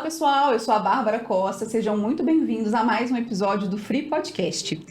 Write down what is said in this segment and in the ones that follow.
pessoal, eu sou a Bárbara Costa, sejam muito bem-vindos a mais um episódio do Free Podcast.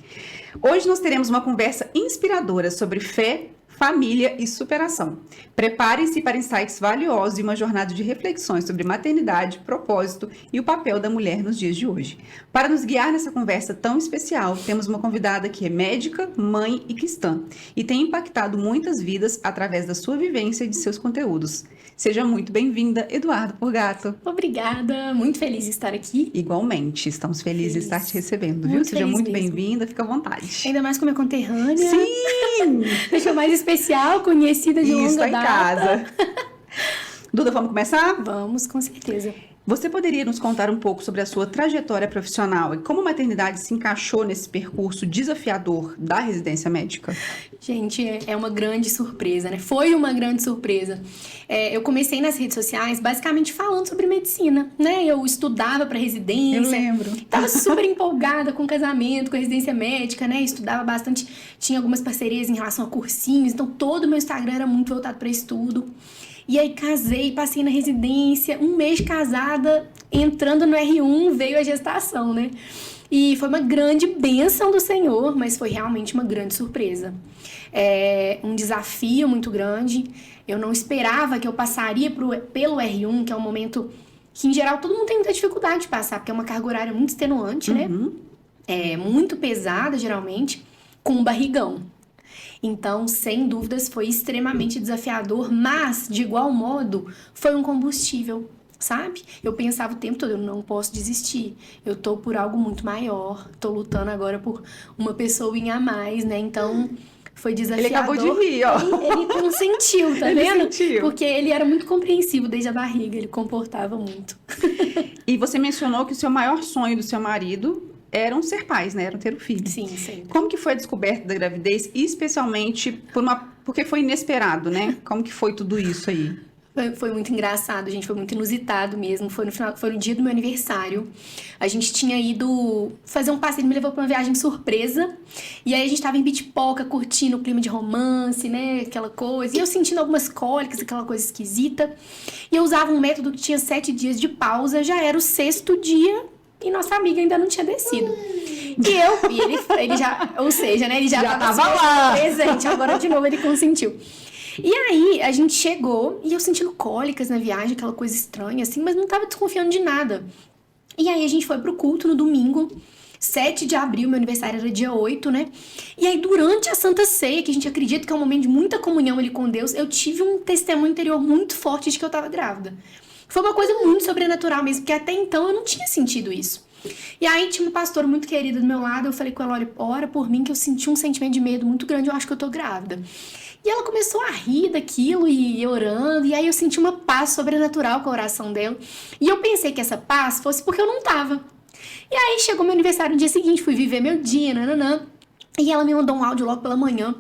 Hoje nós teremos uma conversa inspiradora sobre fé, família e superação. Preparem-se para insights valiosos e uma jornada de reflexões sobre maternidade, propósito e o papel da mulher nos dias de hoje. Para nos guiar nessa conversa tão especial, temos uma convidada que é médica, mãe e cristã e tem impactado muitas vidas através da sua vivência e de seus conteúdos. Seja muito bem-vinda, Eduardo Purgato. Obrigada, muito feliz de estar aqui. Igualmente, estamos felizes de estar te recebendo, viu? Seja muito bem-vinda, fica à vontade. Ainda mais como é conterrânea. Sim! Deixa mais especial, conhecida de longa data. Isso, tá em casa. Duda, vamos começar? Vamos, com certeza. Você poderia nos contar um pouco sobre a sua trajetória profissional e como a maternidade se encaixou nesse percurso desafiador da residência médica? Gente, é uma grande surpresa, né? Foi uma grande surpresa. Eu comecei nas redes sociais basicamente falando sobre medicina, né? Eu estudava para residência. Eu lembro. Tava super empolgada com casamento, com residência médica, né? Estudava bastante, tinha algumas parcerias em relação a cursinhos, então todo o meu Instagram era muito voltado para estudo. E aí casei, passei na residência, um mês casada, entrando no R1, veio a gestação, né? E foi uma grande bênção do Senhor, mas foi realmente uma grande surpresa. Um desafio muito grande. Eu não esperava que eu passaria pelo R1, que é um momento que, em geral, todo mundo tem muita dificuldade de passar, porque é uma carga horária muito extenuante, né? Muito pesada, geralmente, com um barrigão. Então, sem dúvidas, foi extremamente desafiador, mas, de igual modo, foi um combustível, sabe? Eu pensava o tempo todo, eu não posso desistir, eu tô por algo muito maior, tô lutando agora por uma pessoinha a mais, né? Então, foi desafiador. Ele acabou de rir, ó. Ele consentiu, tá vendo? Sentiu. Porque ele era muito compreensivo desde a barriga, ele comportava muito. E você mencionou que o seu maior sonho do seu marido eram ser pais, né? Eram ter um filho. Sim, sempre. Como que foi a descoberta da gravidez, especialmente porque foi inesperado, né? Como que foi tudo isso aí? Foi muito engraçado, gente, foi muito inusitado mesmo. Foi no dia do meu aniversário. A gente tinha ido fazer um passeio, ele me levou pra uma viagem surpresa. E aí a gente tava em Bitpoca, curtindo o clima de romance, né? Aquela coisa. E eu sentindo algumas cólicas, aquela coisa esquisita. E eu usava um método que tinha 7 dias de pausa, já era o 6º dia. E nossa amiga ainda não tinha descido. E ele já, ou seja, né? Ele já tava lá presente. Agora de novo ele consentiu. E aí a gente chegou e eu sentindo cólicas na viagem, aquela coisa estranha assim, mas não tava desconfiando de nada. E aí a gente foi pro culto no domingo, 7 de abril, meu aniversário era dia 8, né? E aí durante a Santa Ceia, que a gente acredita que é um momento de muita comunhão ali com Deus, eu tive um testemunho interior muito forte de que eu tava grávida. Foi uma coisa muito sobrenatural mesmo, porque até então eu não tinha sentido isso. E aí tinha uma pastora muito querida do meu lado, eu falei com ela, olha, ora por mim que eu senti um sentimento de medo muito grande, eu acho que eu tô grávida. E ela começou a rir daquilo e orando, e aí eu senti uma paz sobrenatural com a oração dela. E eu pensei que essa paz fosse porque eu não tava. E aí chegou meu aniversário no dia seguinte, fui viver meu dia, nananã. E ela me mandou um áudio logo pela manhã,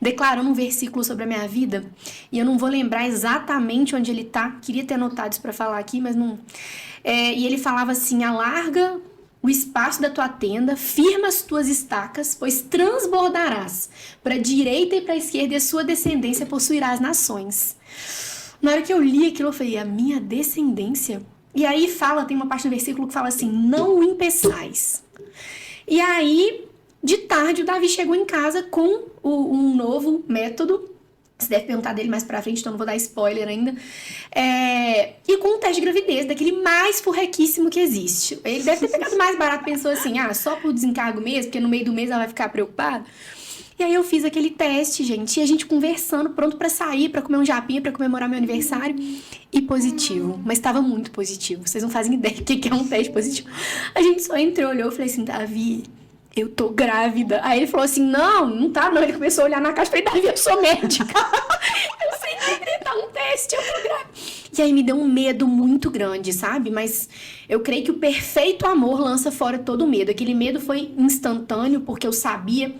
declarando um versículo sobre a minha vida. E eu não vou lembrar exatamente onde ele tá. Queria ter anotado isso pra falar aqui, mas não... E ele falava assim, alarga o espaço da tua tenda, firma as tuas estacas, pois transbordarás para a direita e para a esquerda, e a sua descendência possuirá as nações. Na hora que eu li aquilo, eu falei, a minha descendência? E aí tem uma parte do versículo que fala assim, não o impeçais. E aí... De tarde, o Davi chegou em casa com um novo método. Você deve perguntar dele mais pra frente, então não vou dar spoiler ainda. E com um teste de gravidez, daquele mais furrequíssimo que existe. Ele deve ter pegado mais barato, pensou assim, só por desencargo mesmo, porque no meio do mês ela vai ficar preocupada. E aí eu fiz aquele teste, gente, e a gente conversando, pronto pra sair, pra comer um japinha, pra comemorar meu aniversário. E positivo, mas tava muito positivo. Vocês não fazem ideia do que é um teste positivo. A gente só entrou, olhou e falei assim, Davi... eu tô grávida. Aí ele falou assim, não tá não. Ele começou a olhar na caixa e falei, Davi, eu sou médica. Eu sei que tá um teste, eu tô grávida. E aí me deu um medo muito grande, sabe? Mas eu creio que o perfeito amor lança fora todo medo. Aquele medo foi instantâneo, porque eu sabia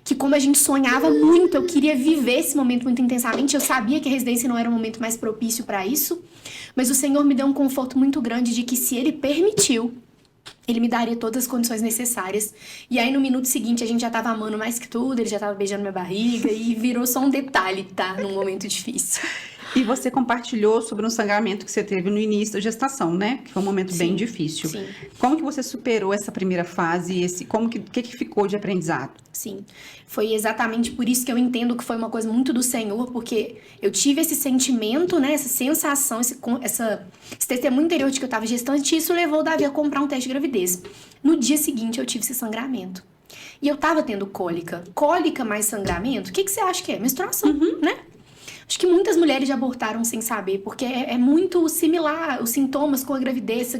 que como a gente sonhava muito, eu queria viver esse momento muito intensamente. Eu sabia que a residência não era o momento mais propício para isso. Mas o Senhor me deu um conforto muito grande de que se Ele permitiu, Ele me daria todas as condições necessárias. E aí, no minuto seguinte, a gente já tava amando mais que tudo. Ele já tava beijando minha barriga. E virou só um detalhe, tá? Num momento difícil. E você compartilhou sobre um sangramento que você teve no início da gestação, né? Que foi um momento bem difícil. Sim. Como que você superou essa primeira fase e o que ficou de aprendizado? Sim, foi exatamente por isso que eu entendo que foi uma coisa muito do Senhor, porque eu tive esse sentimento, né, essa sensação, esse testemunho interior de que eu estava gestante, e isso levou o Davi a comprar um teste de gravidez. No dia seguinte eu tive esse sangramento. E eu tava tendo cólica. Cólica mais sangramento, o que você acha que é? Menstruação, né? Acho que muitas mulheres já abortaram sem saber, porque é muito similar os sintomas com a gravidez,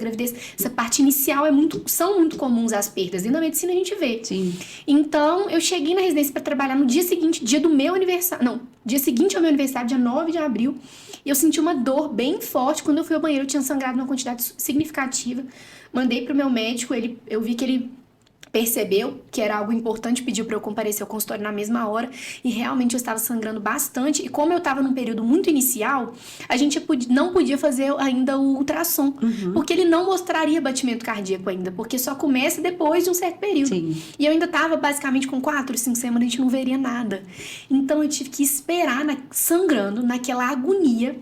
essa parte inicial são muito comuns as perdas, e na medicina a gente vê. Sim. Então, eu cheguei na residência para trabalhar no dia seguinte, dia do meu aniversário, não, dia seguinte ao meu aniversário, dia 9 de abril, e eu senti uma dor bem forte. Quando eu fui ao banheiro, eu tinha sangrado uma quantidade significativa. Mandei pro meu médico, eu vi que ele percebeu que era algo importante, pediu para eu comparecer ao consultório na mesma hora, e realmente eu estava sangrando bastante. E como eu estava num período muito inicial, a gente não podia fazer ainda o ultrassom, porque ele não mostraria batimento cardíaco ainda, porque só começa depois de um certo período. Sim. E eu ainda estava basicamente com 4, 5 semanas, a gente não veria nada. Então eu tive que esperar sangrando naquela agonia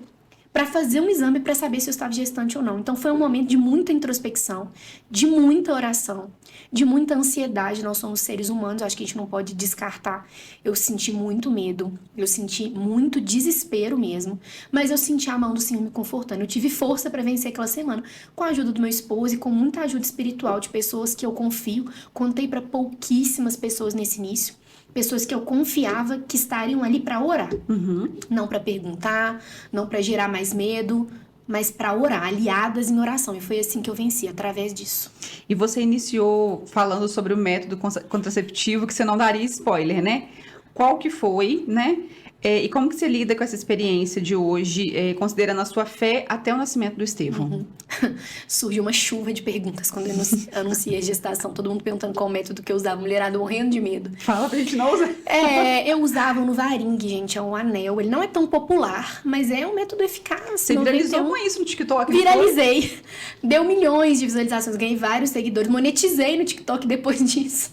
para fazer um exame para saber se eu estava gestante ou não. Então foi um momento de muita introspecção, de muita oração, de muita ansiedade. Nós somos seres humanos, acho que a gente não pode descartar. Eu senti muito medo, eu senti muito desespero mesmo, mas eu senti a mão do Senhor me confortando. Eu tive força para vencer aquela semana, com a ajuda do meu esposo e com muita ajuda espiritual de pessoas que eu confio. Contei para pouquíssimas pessoas nesse início. Pessoas que eu confiava que estariam ali para orar. Não para perguntar, não para gerar mais medo, mas para orar, aliadas em oração. E foi assim que eu venci, através disso. E você iniciou falando sobre o método contraceptivo, que você não daria spoiler, né? Qual que foi, né? E como que você lida com essa experiência de hoje, considerando a sua fé até o nascimento do Estevão? Surgiu uma chuva de perguntas quando eu anunciei a gestação. Todo mundo perguntando qual método que eu usava, mulherada morrendo de medo. Fala pra gente não usar. Eu usava o Nuvaring, gente, é um anel. Ele não é tão popular, mas é um método eficaz. Você viralizou com isso no TikTok? Viralizei. Deu milhões de visualizações, ganhei vários seguidores, monetizei no TikTok depois disso.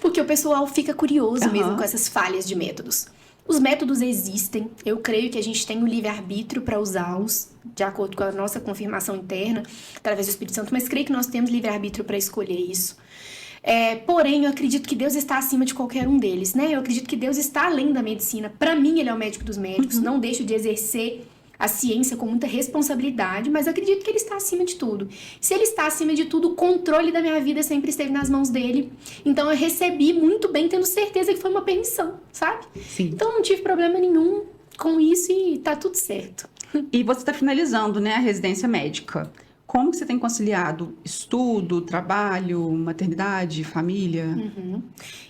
Porque o pessoal fica curioso mesmo com essas falhas de métodos. Os métodos existem, eu creio que a gente tem o livre-arbítrio para usá-los, de acordo com a nossa confirmação interna, através do Espírito Santo, mas creio que nós temos livre-arbítrio para escolher isso. Porém, eu acredito que Deus está acima de qualquer um deles, né? Eu acredito que Deus está além da medicina. Para mim, Ele é o médico dos médicos, não deixo de exercer a ciência com muita responsabilidade, mas acredito que Ele está acima de tudo. Se Ele está acima de tudo, o controle da minha vida sempre esteve nas mãos dEle. Então eu recebi muito bem, tendo certeza que foi uma permissão, sabe? Sim. Então não tive problema nenhum com isso e tá tudo certo. E você está finalizando, né, a residência médica. Como que você tem conciliado estudo, trabalho, maternidade, família?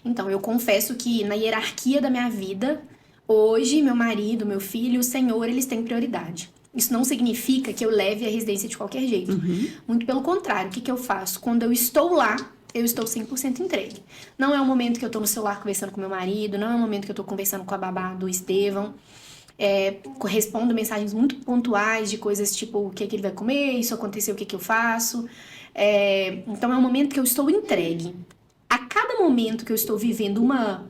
Então, eu confesso que na hierarquia da minha vida, hoje, meu marido, meu filho, o Senhor, eles têm prioridade. Isso não significa que eu leve a residência de qualquer jeito. Muito pelo contrário, o que eu faço? Quando eu estou lá, eu estou 100% entregue. Não é um momento que eu estou no celular conversando com meu marido, não é um momento que eu estou conversando com a babá do Estevão. Respondo mensagens muito pontuais de coisas tipo o que ele vai comer, isso aconteceu, o que eu faço. Então é um momento que eu estou entregue. A cada momento que eu estou vivendo uma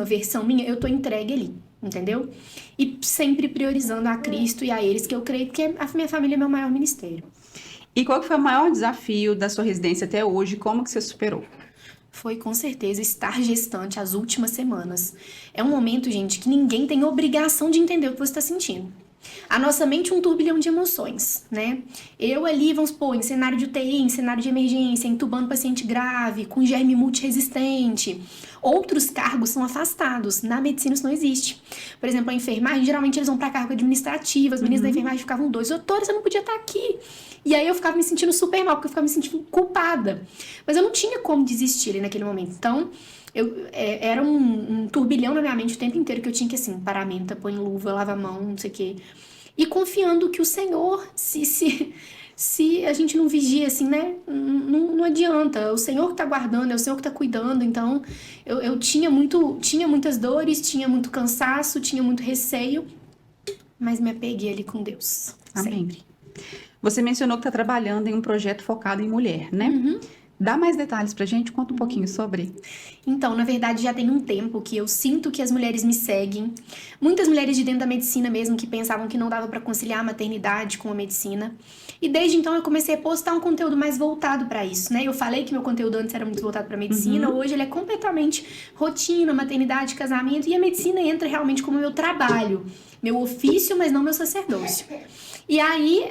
versão minha, eu tô entregue ali, entendeu? E sempre priorizando a Cristo e a eles, que eu creio que a minha família é meu maior ministério. E qual que foi o maior desafio da sua residência até hoje? Como que você superou? Foi, com certeza, estar gestante as últimas semanas. É um momento, gente, que ninguém tem obrigação de entender o que você está sentindo. A nossa mente é um turbilhão de emoções, né? Eu ali, vamos supor, em cenário de UTI, em cenário de emergência, entubando paciente grave, com germe multiresistente. Outros cargos são afastados. Na medicina isso não existe. Por exemplo, a enfermagem, geralmente eles vão para cargo administrativo. As meninas da enfermagem ficavam 2. Doutora, você não podia estar aqui. E aí eu ficava me sentindo super mal, porque eu ficava me sentindo culpada. Mas eu não tinha como desistir ali naquele momento. Então, era um turbilhão na minha mente o tempo inteiro, que eu tinha que, assim, paramenta, põe luva, lava a mão, não sei o quê. E confiando que o Senhor, se a gente não vigia, assim, né? Não adianta. O Senhor que tá guardando, é o Senhor que tá cuidando. Então, eu tinha muitas dores, tinha muito cansaço, tinha muito receio, mas me apeguei ali com Deus. Amém. Sempre. Você mencionou que está trabalhando em um projeto focado em mulher, né? Dá mais detalhes pra gente, conta um pouquinho sobre. Então, na verdade, já tem um tempo que eu sinto que as mulheres me seguem. Muitas mulheres de dentro da medicina mesmo que pensavam que não dava para conciliar a maternidade com a medicina. E desde então eu comecei a postar um conteúdo mais voltado para isso, né? Eu falei que meu conteúdo antes era muito voltado para medicina, hoje ele é completamente rotina, maternidade, casamento, e a medicina entra realmente como meu trabalho, meu ofício, mas não meu sacerdócio. E aí,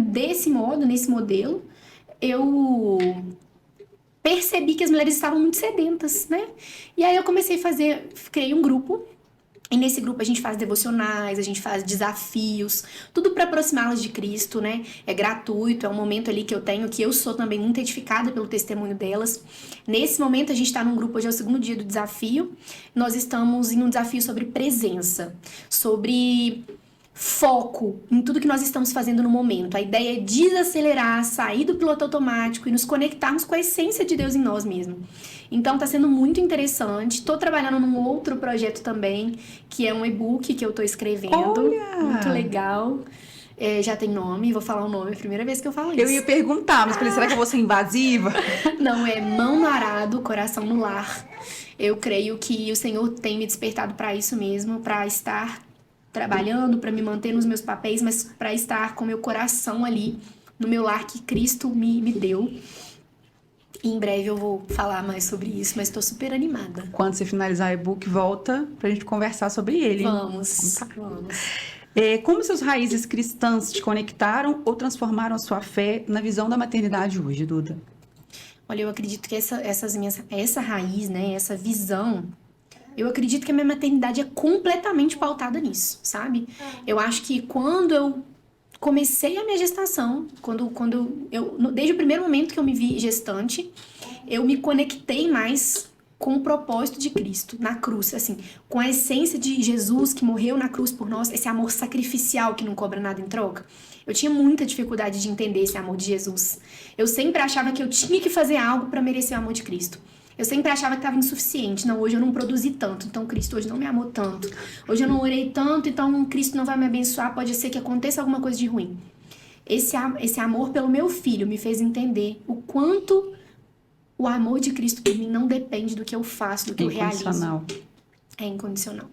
desse modo, nesse modelo, eu percebi que as mulheres estavam muito sedentas, né? E aí eu comecei criei um grupo, e nesse grupo a gente faz devocionais, a gente faz desafios, tudo para aproximá-las de Cristo, né? É gratuito, é um momento ali que eu sou também muito edificada pelo testemunho delas. Nesse momento a gente está num grupo, hoje é o segundo dia do desafio, nós estamos em um desafio sobre presença, sobre foco em tudo que nós estamos fazendo no momento. A ideia é desacelerar, sair do piloto automático e nos conectarmos com a essência de Deus em nós mesmos. Então tá sendo muito interessante. Estou trabalhando num outro projeto também, que é um e-book que eu tô escrevendo. Olha! Muito legal. Já tem nome, vou falar o nome, é a primeira vez que eu falo isso. Eu ia perguntar, mas falei, será que eu vou ser invasiva? Não, é Mão no Arado, Coração no Lar. Eu creio que o Senhor tem me despertado para isso mesmo, para estar trabalhando, para me manter nos meus papéis, mas para estar com meu coração ali no meu lar que Cristo me deu. E em breve eu vou falar mais sobre isso, mas estou super animada. Quando você finalizar o e-book, volta pra gente conversar sobre ele. Vamos. Como seus raízes cristãs te conectaram ou transformaram a sua fé na visão da maternidade hoje, Duda? Olha, eu acredito que essa raiz, né, essa visão, eu acredito que a minha maternidade é completamente pautada nisso, sabe? Eu acho que quando eu comecei a minha gestação, desde o primeiro momento que eu me vi gestante, eu me conectei mais com o propósito de Cristo na cruz, assim, com a essência de Jesus que morreu na cruz por nós, esse amor sacrificial que não cobra nada em troca. Eu tinha muita dificuldade de entender esse amor de Jesus. Eu sempre achava que eu tinha que fazer algo para merecer o amor de Cristo. Eu sempre achava que estava insuficiente. Não, hoje eu não produzi tanto, então Cristo hoje não me amou tanto. Hoje eu não orei tanto, então Cristo não vai me abençoar, pode ser que aconteça alguma coisa de ruim. Esse amor pelo meu filho me fez entender o quanto o amor de Cristo por mim não depende do que eu faço, do que eu realizo. É incondicional.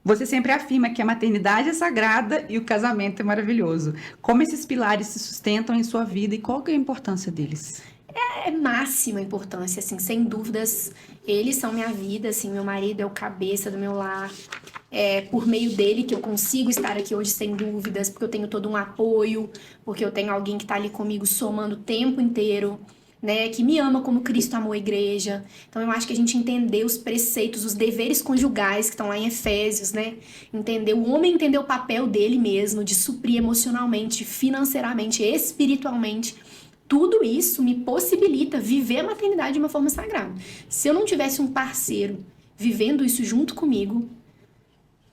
Você sempre afirma que a maternidade é sagrada e o casamento é maravilhoso. Como esses pilares se sustentam em sua vida e qual que é a importância deles? É máxima importância, assim, sem dúvidas. Eles são minha vida, assim, meu marido é o cabeça do meu lar. É por meio dele que eu consigo estar aqui hoje sem dúvidas, porque eu tenho todo um apoio, porque eu tenho alguém que está ali comigo somando o tempo inteiro, né, que me ama como Cristo amou a igreja. Então eu acho que a gente entender os preceitos, os deveres conjugais que estão lá em Efésios, né? O homem entender o papel dele mesmo, de suprir emocionalmente, financeiramente, espiritualmente. Tudo isso me possibilita viver a maternidade de uma forma sagrada. Se eu não tivesse um parceiro vivendo isso junto comigo,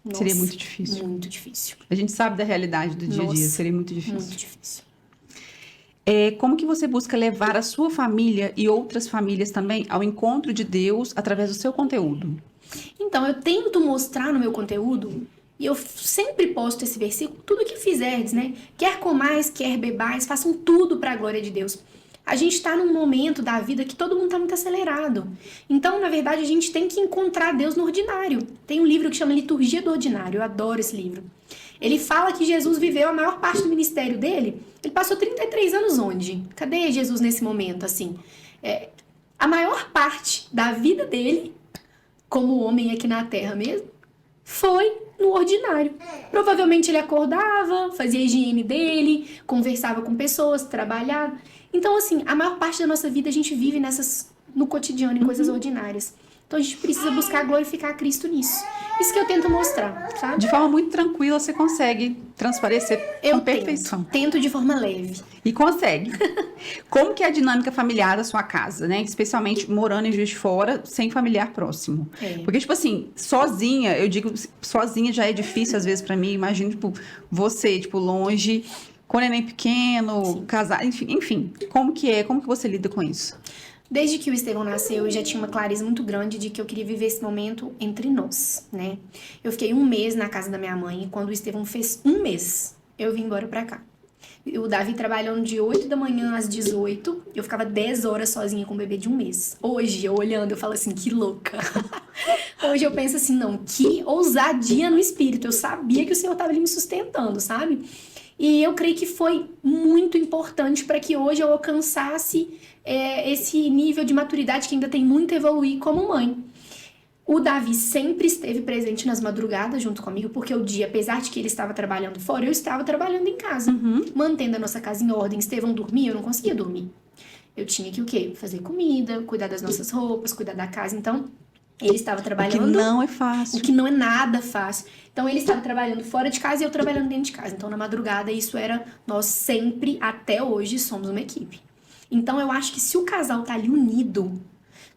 nossa, seria muito difícil. Muito difícil. A gente sabe da realidade do dia a dia, seria muito difícil. Muito difícil. Como que você busca levar a sua família e outras famílias também ao encontro de Deus através do seu conteúdo? Então, eu tento mostrar no meu conteúdo, e eu sempre posto esse versículo, tudo que fizerdes, né? Quer comais, quer bebais, façam tudo para a glória de Deus. A gente está num momento da vida que todo mundo está muito acelerado. Então, na verdade, a gente tem que encontrar Deus no ordinário. Tem um livro que chama Liturgia do Ordinário, eu adoro esse livro. Ele fala que Jesus viveu a maior parte do ministério dele. Ele passou 33 anos onde? Cadê Jesus nesse momento, assim? A maior parte da vida dele, como homem aqui na Terra mesmo, foi no ordinário. Provavelmente ele acordava, fazia a higiene dele, conversava com pessoas, trabalhava. Então, assim, a maior parte da nossa vida a gente vive no cotidiano, em coisas ordinárias. Então a gente precisa buscar glorificar Cristo nisso. Isso que eu tento mostrar, sabe? De forma muito tranquila, você consegue transparecer com perfeição. Tento de forma leve. E consegue. Como que é a dinâmica familiar da sua casa, né? Especialmente morando em Juiz de Fora, sem familiar próximo. Porque, tipo assim, sozinha, eu digo, sozinha já é difícil às vezes pra mim. Imagina, tipo, você, tipo, longe, com neném pequeno, casar, enfim. Como que é? Como que você lida com isso? Desde que o Estevão nasceu, eu já tinha uma clareza muito grande de que eu queria viver esse momento entre nós, né? Eu fiquei 1 mês na casa da minha mãe e quando o Estevão fez 1 mês, eu vim embora pra cá. O Davi trabalhando de 8 da manhã às 18, eu ficava 10 horas sozinha com o bebê de 1 mês. Hoje, eu olhando, eu falo assim, que louca. Hoje eu penso assim, não, que ousadia no espírito. Eu sabia que o Senhor estava ali me sustentando, sabe? E eu creio que foi muito importante para que hoje eu alcançasse esse nível de maturidade que ainda tem muito a evoluir como mãe. O Davi sempre esteve presente nas madrugadas junto comigo, porque o dia, apesar de que ele estava trabalhando fora, eu estava trabalhando em casa, mantendo a nossa casa em ordem. Estevão dormia, eu não conseguia dormir. Eu tinha que o quê? Fazer comida, cuidar das nossas roupas, cuidar da casa. Então, ele estava trabalhando... O que não é fácil. O que não é nada fácil. Então, ele estava trabalhando fora de casa e eu trabalhando dentro de casa. Então, na madrugada, isso era... Nós sempre, até hoje, somos uma equipe. Então, eu acho que se o casal tá ali unido...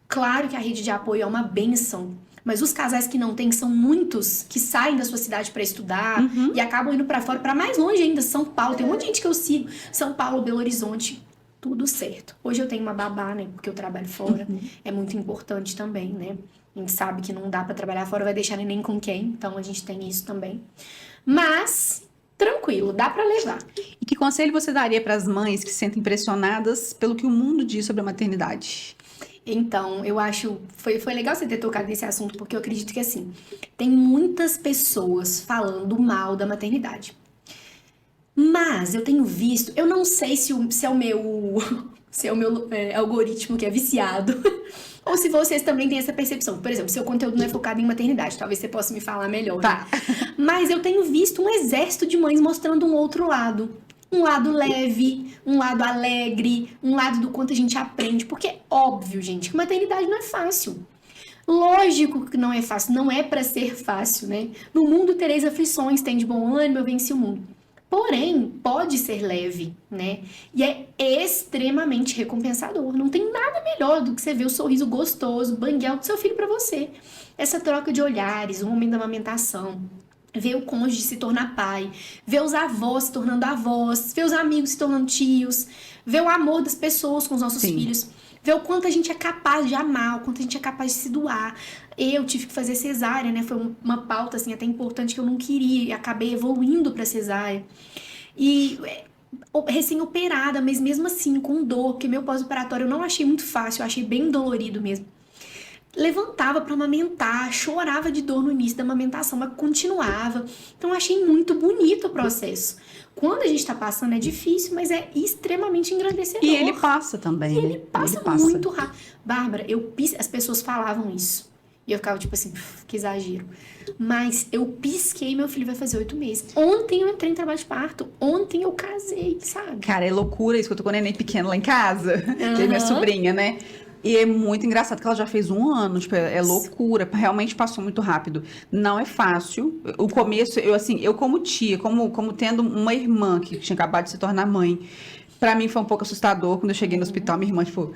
Claro que a rede de apoio é uma bênção, mas os casais que não têm são muitos que saem da sua cidade para estudar e acabam indo para fora, para mais longe ainda, São Paulo. Tem um monte de gente que eu sigo, São Paulo, Belo Horizonte, tudo certo. Hoje eu tenho uma babá, né, porque eu trabalho fora, é muito importante também, né? A gente sabe que não dá para trabalhar fora, vai deixar neném com quem, então a gente tem isso também. Mas tranquilo, dá para levar. E que conselho você daria para as mães que se sentem pressionadas pelo que o mundo diz sobre a maternidade? Então, eu acho... Foi legal você ter tocado nesse assunto, porque eu acredito que, assim, tem muitas pessoas falando mal da maternidade. Mas eu tenho visto... Eu não sei se é o meu algoritmo que é viciado, ou se vocês também têm essa percepção. Por exemplo, seu conteúdo não é focado em maternidade, talvez você possa me falar melhor. Tá. Né? Mas eu tenho visto um exército de mães mostrando um outro lado. Um lado leve, um lado alegre, um lado do quanto a gente aprende. Porque é óbvio, gente, que maternidade não é fácil. Lógico que não é fácil, não é pra ser fácil, né? No mundo tereis aflições, tem de bom ânimo, eu venci o mundo. Porém, pode ser leve, né? E é extremamente recompensador. Não tem nada melhor do que você ver o sorriso gostoso, banguela do seu filho pra você. Essa troca de olhares, o momento da amamentação. Ver o cônjuge se tornar pai, ver os avós se tornando avós, ver os amigos se tornando tios, ver o amor das pessoas com os nossos filhos, ver o quanto a gente é capaz de amar, o quanto a gente é capaz de se doar. Eu tive que fazer cesárea, né? Foi uma pauta assim, até importante que eu não queria e acabei evoluindo para cesárea. E recém-operada, mas mesmo assim com dor, porque meu pós-operatório eu não achei muito fácil, eu achei bem dolorido mesmo. Levantava para amamentar, chorava de dor no início da amamentação, mas continuava. Então, eu achei muito bonito o processo. Quando a gente tá passando é difícil, mas é extremamente engrandecedor. E ele passa também, e né? ele passa muito rápido. Bárbara, as pessoas falavam isso. E eu ficava tipo assim, que exagero. Mas eu pisquei, meu filho vai fazer 8 meses. Ontem eu entrei em trabalho de parto. Ontem eu casei, sabe? Cara, é loucura isso que eu tô com o neném pequeno lá em casa. Que é minha sobrinha, né? E é muito engraçado que ela já fez 1 ano, tipo, é loucura, realmente passou muito rápido. Não é fácil. O começo, eu como tia, como tendo uma irmã que tinha acabado de se tornar mãe, pra mim foi um pouco assustador. Quando eu cheguei no hospital, minha irmã, tipo,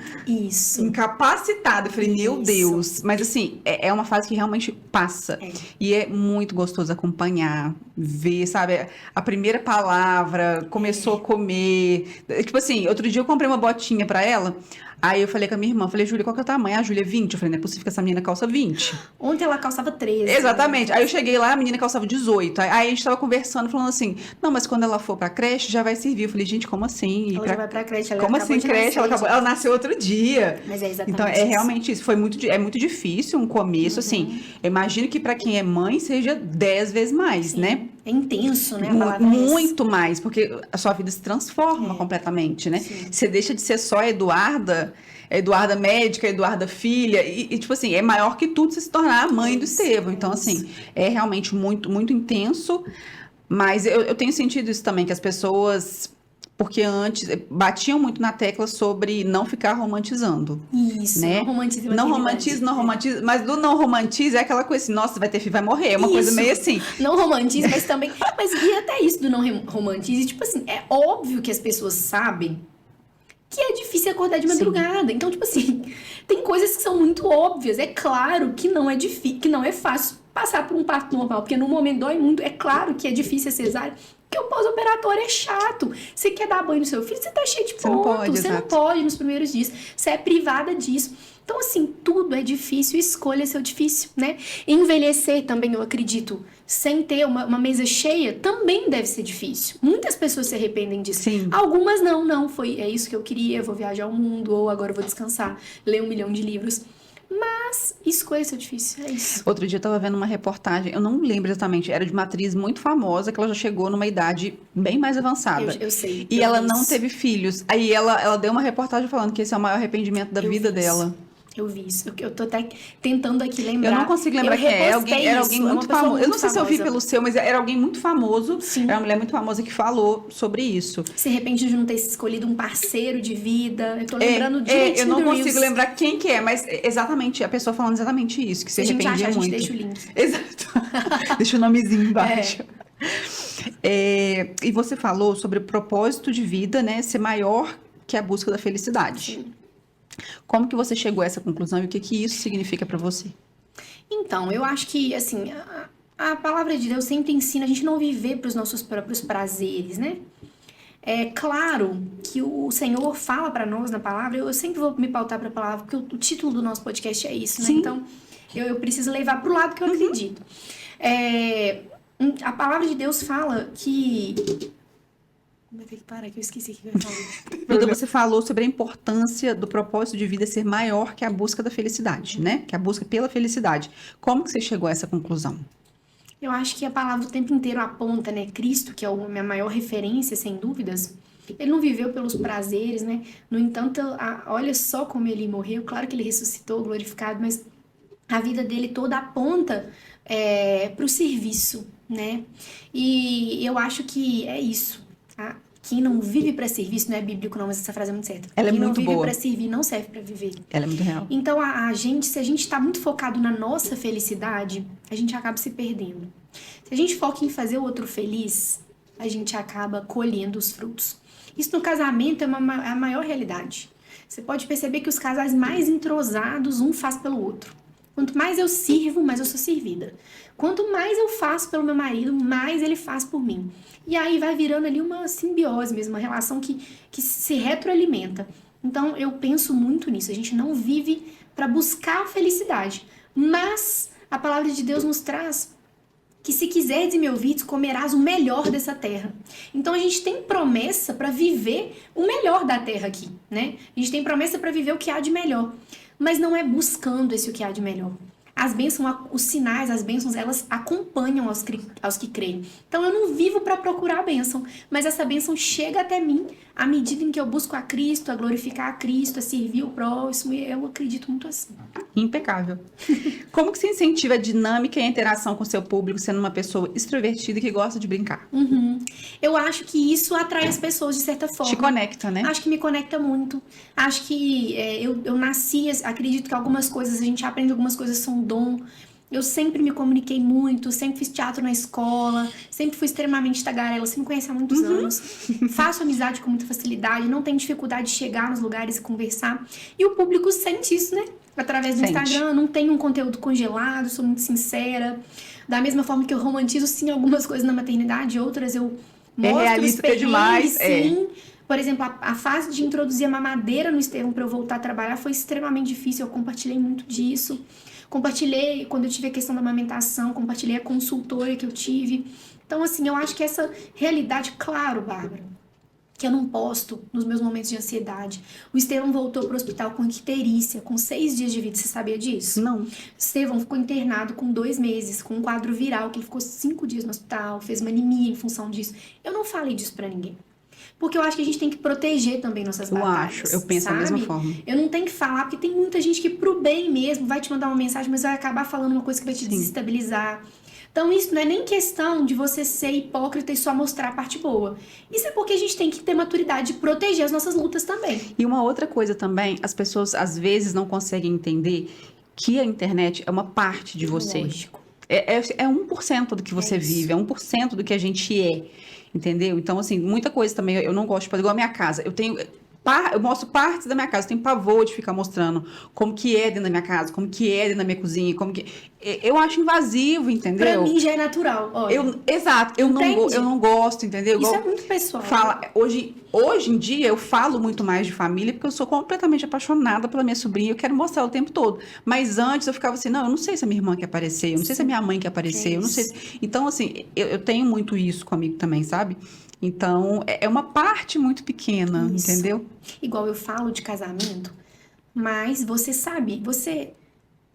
incapacitada. Eu falei, meu Deus. Mas assim, é uma fase que realmente passa. E é muito gostoso acompanhar, ver, sabe? A primeira palavra, começou a comer. Tipo assim, outro dia eu comprei uma botinha pra ela. Aí eu falei com a minha irmã, falei, Júlia, qual que é o tamanho? A Júlia é 20. Eu falei, não é possível que essa menina calça 20. Ontem ela calçava 13. Exatamente. Aí eu cheguei lá, a menina calçava 18. Aí a gente tava conversando, falando assim, não, mas quando ela for pra creche, já vai servir. Eu falei, gente, como assim? Ela já vai pra creche, ela como acabou assim, de creche? nascer, Ela nasceu outro dia. Mas é exatamente então, é realmente isso. É muito difícil um começo, assim. Eu imagino que pra quem é mãe, seja 10 vezes mais, né? É intenso, né? A palavra muito mais, porque a sua vida se transforma completamente, né? Sim. Você deixa de ser só a Eduarda médica, Eduarda filha, e tipo assim, é maior que tudo você se tornar a mãe do Estevão. Então, assim, é realmente muito, muito intenso, mas eu tenho sentido isso também, que as pessoas, porque antes, batiam muito na tecla sobre não ficar romantizando. Isso, né? Não romantiza, mas do não romantiza é aquela coisa assim, nossa, vai ter filho, vai morrer, é uma coisa meio assim. Não romantiza, mas também, mas e até isso do não romantiza, tipo assim, é óbvio que as pessoas sabem que é difícil acordar de madrugada. Então, tipo assim, tem coisas que são muito óbvias. É claro que não é difícil, que não é fácil passar por um parto normal, porque no momento dói muito. É claro que é difícil a cesárea, porque o pós-operatório é chato. Você quer dar banho no seu filho, você tá cheio de ponto. Você não pode nos primeiros dias. Você é privada disso. Então, assim, tudo é difícil, escolha ser difícil, né? Envelhecer também, eu acredito, sem ter uma mesa cheia, também deve ser difícil. Muitas pessoas se arrependem disso. Sim. Algumas não, é isso que eu queria, eu vou viajar ao mundo, ou agora eu vou descansar, ler 1 milhão de livros. Mas escolha ser difícil, é isso. Outro dia eu tava vendo uma reportagem, eu não lembro exatamente, era de uma atriz muito famosa, que ela já chegou numa idade bem mais avançada. Eu sei. E ela não teve filhos. Aí ela deu uma reportagem falando que esse é o maior arrependimento da vida dela. Eu vi isso. Eu tô até tentando aqui lembrar. Eu não consigo lembrar quem é. Era alguém muito famoso. Eu não sei se eu vi famosa. pelo seu, mas era alguém muito famoso. Sim. Era uma mulher muito famosa que falou sobre isso. Se arrepende de não ter escolhido um parceiro de vida. Eu tô lembrando direitinho eu não do consigo Reels. lembrar quem que é, mas exatamente, a pessoa falando exatamente isso, que se arrependia muito. A gente deixa o link. Exato. Deixa o nomezinho embaixo. E você falou sobre o propósito de vida, né, ser maior que a busca da felicidade. Sim. Como que você chegou a essa conclusão e o que isso significa para você? Então, eu acho que, assim, a palavra de Deus sempre ensina a gente não viver para os nossos próprios prazeres, né? É claro que o Senhor fala para nós na palavra, eu sempre vou me pautar para a palavra, porque o título do nosso podcast é isso, né? Sim. Então, eu preciso levar para o lado que eu acredito. A palavra de Deus fala que... Vai ter que parar, que eu esqueci o que eu ia falar. Duda, você falou sobre a importância do propósito de vida ser maior que a busca da felicidade, né? Que a busca pela felicidade. Como que você chegou a essa conclusão? Eu acho que a palavra o tempo inteiro aponta, né? Cristo, que é a minha maior referência, sem dúvidas. Ele não viveu pelos prazeres, né? No entanto, olha só como ele morreu. Claro que ele ressuscitou, glorificado, mas a vida dele toda aponta para o serviço, né? E eu acho que é isso. Quem não vive para serviço, não é bíblico não, mas essa frase é muito certa. Ela é muito boa. Quem não vive para servir não serve para viver. Ela é muito real. Então, se a gente tá muito focado na nossa felicidade, a gente acaba se perdendo. Se a gente foca em fazer o outro feliz, a gente acaba colhendo os frutos. Isso no casamento é a maior realidade. Você pode perceber que os casais mais entrosados, um faz pelo outro. Quanto mais eu sirvo, mais eu sou servida. Quanto mais eu faço pelo meu marido, mais ele faz por mim. E aí vai virando ali uma simbiose mesmo, uma relação que se retroalimenta. Então eu penso muito nisso. A gente não vive para buscar a felicidade. Mas a palavra de Deus nos traz que se quiseres e me ouvides, comerás o melhor dessa terra. Então a gente tem promessa para viver o melhor da terra aqui, né? A gente tem promessa para viver o que há de melhor. Mas não é buscando esse o que há de melhor. As bênçãos, os sinais, as bênçãos, elas acompanham aos que creem. Então eu não vivo para procurar a bênção, mas essa bênção chega até mim à medida em que eu busco a Cristo, a glorificar a Cristo, a servir o próximo, e eu acredito muito assim. Impecável. Como que você incentiva a dinâmica e a interação com o seu público, sendo uma pessoa extrovertida e que gosta de brincar? Eu acho que isso atrai as pessoas de certa forma. Te conecta, né? Acho que me conecta muito. Acho que eu nasci, acredito que algumas coisas, a gente aprende algumas coisas são dom. Eu sempre me comuniquei muito, sempre fiz teatro na escola, sempre fui extremamente tagarela, você me conhece há muitos anos. Faço amizade com muita facilidade, não tenho dificuldade de chegar nos lugares e conversar. E o público sente isso, né? Através do Instagram, não tenho um conteúdo congelado, sou muito sincera. Da mesma forma que eu romantizo, sim, algumas coisas na maternidade, outras eu mostro, espelhei, demais, sim. Por exemplo, a fase de introduzir a mamadeira no Estevão para eu voltar a trabalhar foi extremamente difícil, eu compartilhei muito disso. Compartilhei quando eu tive a questão da amamentação, compartilhei a consultora que eu tive. Então, assim, eu acho que essa realidade, claro, Bárbara, que eu não posto nos meus momentos de ansiedade. O Estevão voltou para o hospital com icterícia, com 6 dias de vida, você sabia disso? Não. Estevão ficou internado com 2 meses, com um quadro viral, que ele ficou 5 dias no hospital, fez uma anemia em função disso. Eu não falei disso para ninguém. Porque eu acho que a gente tem que proteger também nossas batalhas. Eu penso da mesma forma. Eu não tenho que falar, porque tem muita gente que pro bem mesmo vai te mandar uma mensagem, mas vai acabar falando uma coisa que vai te desestabilizar. Então isso não é nem questão de você ser hipócrita e só mostrar a parte boa. Isso é porque a gente tem que ter maturidade de proteger as nossas lutas também. E uma outra coisa também, as pessoas às vezes não conseguem entender que a internet é uma parte de você. Lógico. É 1% do que você vive, é 1% do que a gente é. Entendeu? Então, assim, muita coisa também, eu não gosto de fazer igual a minha casa. Eu tenho eu mostro partes da minha casa. Eu tenho pavor de ficar mostrando como que é dentro da minha casa, como que é dentro da minha cozinha, como que... Eu acho invasivo, entendeu? Pra mim já é natural, olha. Exato, eu não gosto, entendeu? Isso Igual é muito pessoal. Hoje em dia, eu falo muito mais de família porque eu sou completamente apaixonada pela minha sobrinha, eu quero mostrar o tempo todo. Mas antes eu ficava assim, não, eu não sei se a minha irmã quer aparecer, eu não sei se a minha mãe quer aparecer, eu não sei se... Então, assim, eu tenho muito isso comigo também, sabe? Então, é uma parte muito pequena, entendeu? Igual eu falo de casamento, mas você sabe,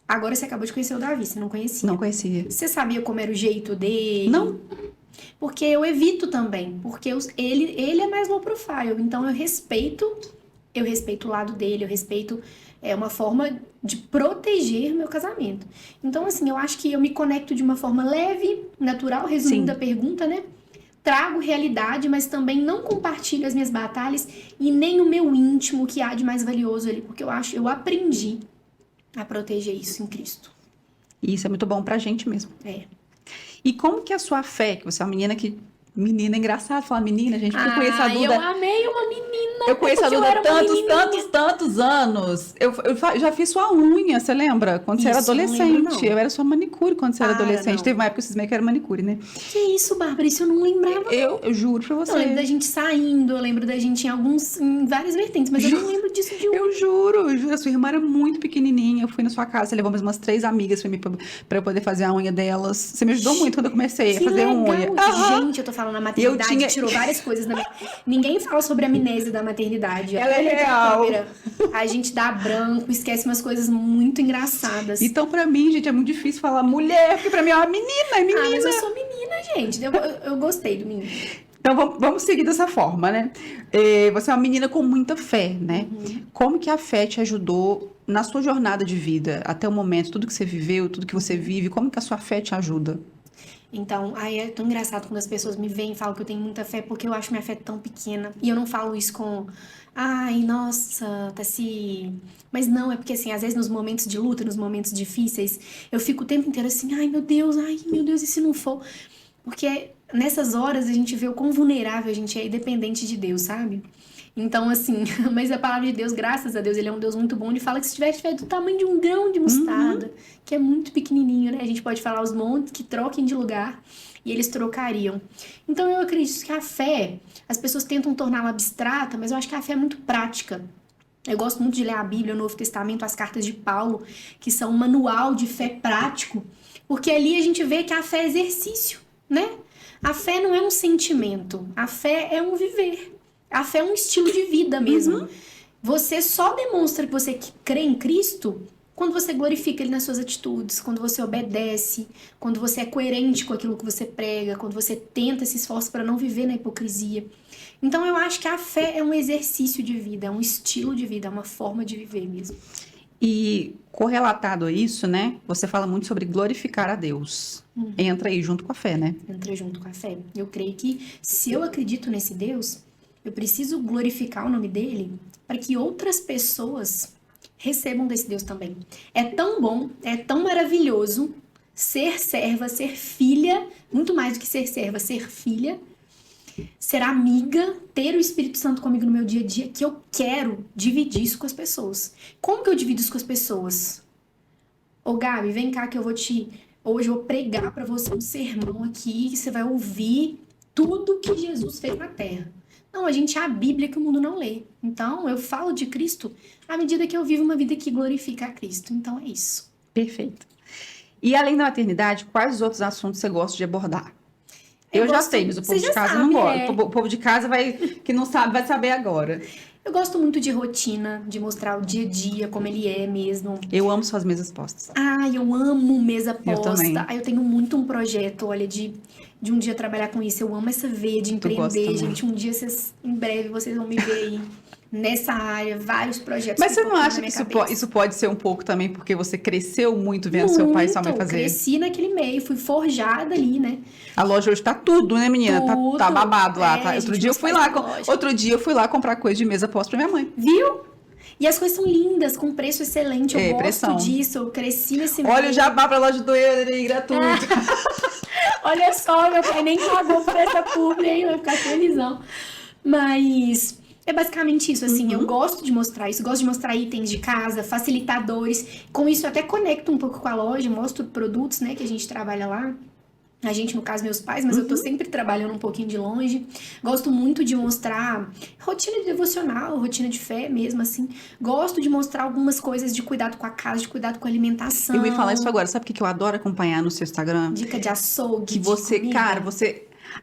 agora você acabou de conhecer o Davi, você não conhecia? Não conhecia. Você sabia como era o jeito dele? Não. Porque eu evito também, porque ele é mais low profile, então eu respeito o lado dele, eu respeito uma forma de proteger meu casamento. Então, assim, eu acho que eu me conecto de uma forma leve, natural, resumindo a pergunta, né? Trago realidade, mas também não compartilho as minhas batalhas e nem o meu íntimo que há de mais valioso ali, porque eu aprendi a proteger isso em Cristo. E isso é muito bom pra gente mesmo. É. E como que a sua fé, que você é uma menina que... Menina, é engraçado falar menina, gente, porque eu conheço a Duda... eu amei uma menina. Eu conheço a Duda há tantos anos. Eu já fiz sua unha, você lembra? Quando você era adolescente. Não lembro, não. Eu era sua manicure quando você era adolescente. Não. Teve uma época que eu cismei que era manicure, né? Que isso, Bárbara? Isso eu não lembrava. Eu juro pra você. Eu lembro da gente saindo, eu lembro da gente em várias vertentes, mas eu não lembro disso de um. Eu juro. A sua irmã era muito pequenininha. Eu fui na sua casa, você levou mais umas 3 amigas pra eu poder fazer a unha delas. Você me ajudou muito quando eu comecei a fazer unha. Gente, eu tô falando na maternidade, tirou várias coisas. Ninguém fala sobre a amnésia da maternidade. Ela é real. A gente dá branco, esquece umas coisas muito engraçadas. Então, pra mim, gente, é muito difícil falar mulher, porque pra mim é uma menina, é menina. Mas eu sou menina, gente. Eu gostei do menino. Então, vamos seguir dessa forma, né? Você é uma menina com muita fé, né? Como que a fé te ajudou na sua jornada de vida, até o momento, tudo que você viveu, tudo que você vive, como que a sua fé te ajuda? Então, aí é tão engraçado quando as pessoas me veem e falam que eu tenho muita fé, porque eu acho minha fé tão pequena. E eu não falo isso com, ai, nossa, tá assim... Mas não, é porque assim, às vezes nos momentos de luta, nos momentos difíceis, eu fico o tempo inteiro assim, ai meu Deus, e se não for? Porque nessas horas a gente vê o quão vulnerável a gente é e dependente de Deus, sabe? Então, assim, mas a palavra de Deus, graças a Deus, ele é um Deus muito bom. Ele fala que se tiver do tamanho de um grão de mostarda, que é muito pequenininho, né? A gente pode falar os montes que troquem de lugar e eles trocariam. Então, eu acredito que a fé, as pessoas tentam torná-la abstrata, mas eu acho que a fé é muito prática. Eu gosto muito de ler a Bíblia, o Novo Testamento, as cartas de Paulo, que são um manual de fé prático, porque ali a gente vê que a fé é exercício, né? A fé não é um sentimento, a fé é um viver. A fé é um estilo de vida mesmo. Você só demonstra que você crê em Cristo quando você glorifica Ele nas suas atitudes, quando você obedece, quando você é coerente com aquilo que você prega, quando você tenta, se esforça para não viver na hipocrisia. Então eu acho que a fé é um exercício de vida, é um estilo de vida, é uma forma de viver mesmo. E correlatado a isso, né? Você fala muito sobre glorificar a Deus. Entra aí junto com a fé, né? Entra junto com a fé. Eu creio que se eu acredito nesse Deus, eu preciso glorificar o nome dele para que outras pessoas recebam desse Deus também. É tão bom, é tão maravilhoso ser serva, ser filha, muito mais do que ser serva, ser filha, ser amiga, ter o Espírito Santo comigo no meu dia a dia, que eu quero dividir isso com as pessoas. Como que eu divido isso com as pessoas? Ô Gabi, vem cá que hoje eu vou pregar para você um sermão aqui, que você vai ouvir tudo que Jesus fez na Terra. Não, a gente é a Bíblia que o mundo não lê. Então, eu falo de Cristo à medida que eu vivo uma vida que glorifica a Cristo. Então, é isso. Perfeito. E além da maternidade, quais os outros assuntos você gosta de abordar? Eu já sei, mas o povo de casa não gosta. O povo de casa que não sabe, vai saber agora. Eu gosto muito de rotina, de mostrar o dia a dia, como ele é mesmo. Eu amo suas mesas postas. Eu amo mesa posta. Eu também. Eu tenho muito um projeto, olha, de um dia trabalhar com isso. Eu amo essa veia de empreender, gente. Um dia, em breve, vocês vão me ver aí nessa área, vários projetos. Mas você não acha que isso pode ser um pouco também porque você cresceu muito vendo seu pai e sua mãe fazer? Eu cresci naquele meio, fui forjada ali, né? A loja hoje tá tudo, né, menina? Tudo. Tá babado lá. Tá? Outro dia eu fui lá comprar coisa de mesa posta pra minha mãe. Viu? E as coisas são lindas, com preço excelente. Eu gosto pressão. disso, eu cresci nesse meio. Olha o jabá pra loja do Euler, gratuito. Olha só, meu pai nem pagou por essa publi, hein? Vai ficar felizão. Mas É basicamente isso, assim, eu gosto de mostrar isso, gosto de mostrar itens de casa, facilitadores, com isso eu até conecto um pouco com a loja, mostro produtos, né, que a gente trabalha lá. A gente, no caso, meus pais, mas eu tô sempre trabalhando um pouquinho de longe. Gosto muito de mostrar rotina de devocional, rotina de fé mesmo, assim. Gosto de mostrar algumas coisas de cuidado com a casa, de cuidado com a alimentação. Eu ia falar isso agora. Sabe o que eu adoro acompanhar no seu Instagram? Dica de açougue, Que você, de comida. cara,